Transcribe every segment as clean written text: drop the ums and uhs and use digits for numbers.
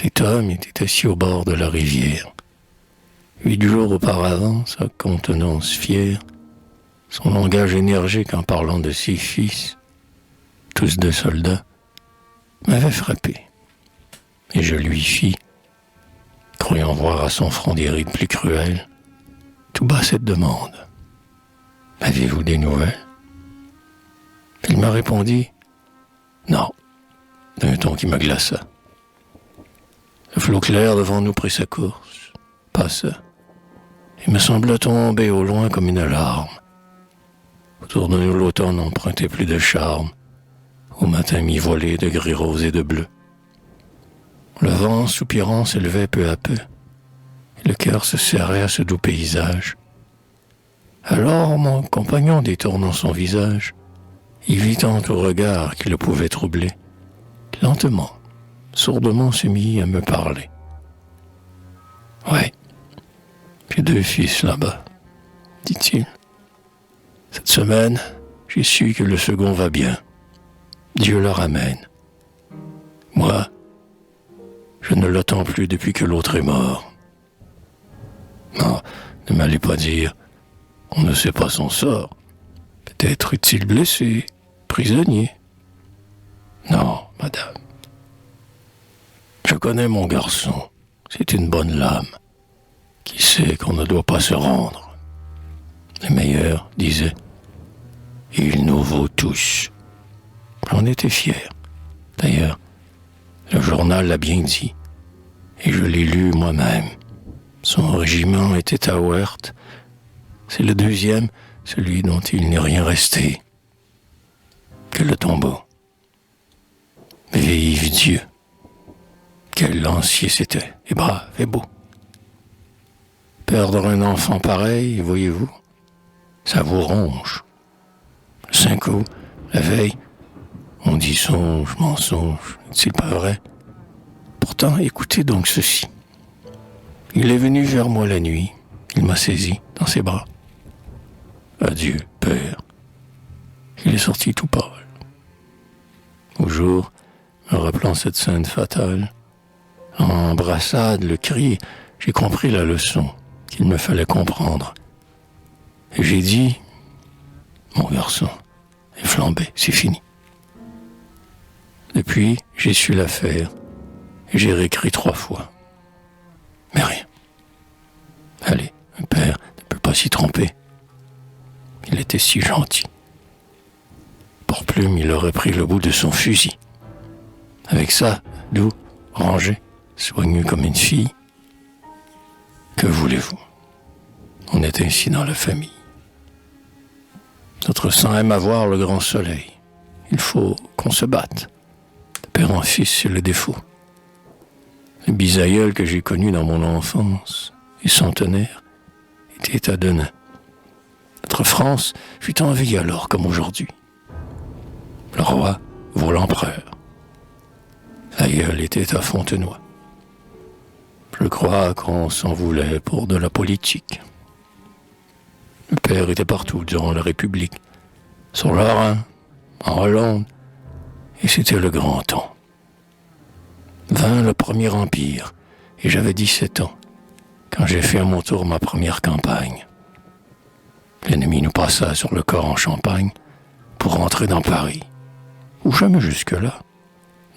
Cet homme était assis au bord de la rivière. 8 jours auparavant, sa contenance fière, son langage énergique en parlant de ses fils, tous deux soldats, m'avait frappé. Et je lui fis, croyant voir à son front des rides plus cruelles, tout bas cette demande. « Avez-vous des nouvelles ?» Il m'a répondu « Non », d'un ton qui me glaça. Le flot clair devant nous prit sa course, passa, et me sembla tomber au loin comme une larme. Autour de nous l'automne empruntait plus de charme, au matin mi-voilé de gris rose et de bleu. Le vent soupirant s'élevait peu à peu, et le cœur se serrait à ce doux paysage. Alors mon compagnon, détournant son visage, évitant tout regard qui le pouvait troubler, lentement, sourdement se mit à me parler. « Ouais, j'ai 2 fils là-bas, dit-il. Cette semaine, j'ai su que le second va bien. Dieu le ramène. Moi, je ne l'attends plus depuis que l'autre est mort. Non, ne m'allez pas dire, on ne sait pas son sort. Peut-être est-il blessé, prisonnier. Non, madame. Je connais mon garçon. C'est une bonne lame qui sait qu'on ne doit pas se rendre. Les meilleurs disaient, il nous vaut tous. J'en étais fier. D'ailleurs, le journal l'a bien dit, et je l'ai lu moi-même. Son régiment était à Weert. C'est le 2e, celui dont il n'est rien resté que le tombeau. Vive Dieu! Quel lancier c'était, et brave et beau. Perdre un enfant pareil, voyez-vous, ça vous ronge. 5 coups, la veille, on dit songe, mensonge, n'est-il pas vrai? Pourtant, écoutez donc ceci. Il est venu vers moi la nuit, il m'a saisi dans ses bras. Adieu, père. Il est sorti tout pâle. Au jour, me rappelant cette scène fatale, l'embrassade, le cri, j'ai compris la leçon qu'il me fallait comprendre. Et j'ai dit, mon garçon est flambé, c'est fini. Depuis, j'ai su l'affaire et j'ai réécrit 3 fois. Mais rien. Allez, un père ne peut pas s'y tromper. Il était si gentil. Pour plume, il aurait pris le bout de son fusil. Avec ça, doux, rangé, soigneux comme une fille. Que voulez-vous? On est ainsi dans la famille. Notre sang aime à voir le grand soleil. Il faut qu'on se batte. De père en fils, c'est le défaut. Le bisaïeul que j'ai connu dans mon enfance, et centenaire, était à Denain. Notre France fut en vie alors comme aujourd'hui. Le roi vaut l'empereur. L'aïeul était à Fontenoy. Je crois qu'on s'en voulait pour de la politique. Le père était partout durant la République, sur le Rhin, en Hollande, et c'était le grand temps. Vint le Premier Empire, et j'avais 17 ans, quand j'ai fait à mon tour ma première campagne. L'ennemi nous passa sur le corps en Champagne pour rentrer dans Paris, où jamais jusque-là,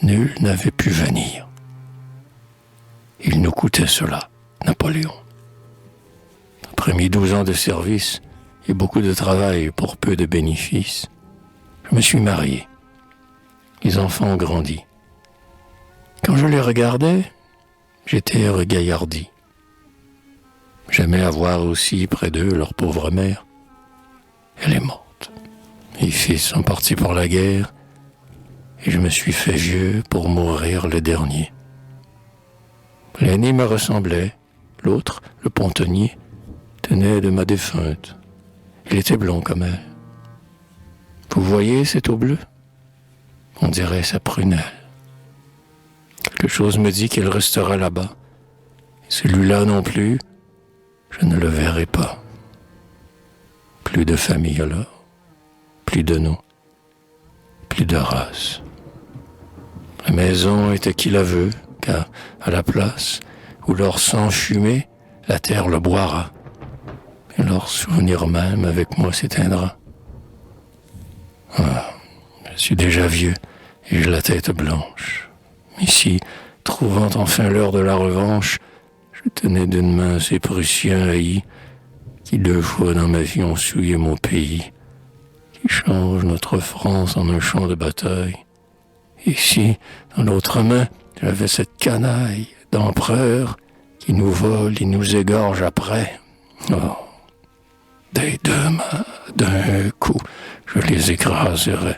nul n'avait pu venir. Il nous coûtait cela, Napoléon. Après mes 12 ans de service et beaucoup de travail pour peu de bénéfices, je me suis marié. Les enfants ont grandi. Quand je les regardais, j'étais regaillardi. J'aimais avoir aussi près d'eux leur pauvre mère. Elle est morte. Mes fils sont partis pour la guerre et je me suis fait vieux pour mourir le dernier. L'aîné me ressemblait, l'autre, le pontonnier, tenait de ma défunte. Il était blond comme elle. Vous voyez cette eau bleue? On dirait sa prunelle. Quelque chose me dit qu'elle restera là-bas. Et celui-là non plus, je ne le verrai pas. Plus de famille alors, plus de nom, plus de race. La maison était qui la veut, car à la place où leur sang fumait, la terre le boira. Et leur souvenir même avec moi s'éteindra. Ah, je suis déjà vieux et j'ai la tête blanche. Ici, trouvant enfin l'heure de la revanche, je tenais d'une main ces Prussiens haïs qui 2 fois dans ma vie ont souillé mon pays, qui changent notre France en un champ de bataille. Ici, dans l'autre main, j'avais cette canaille d'empereur qui nous vole et nous égorge après. Oh, des 2 mains, d'un coup, je les écraserai.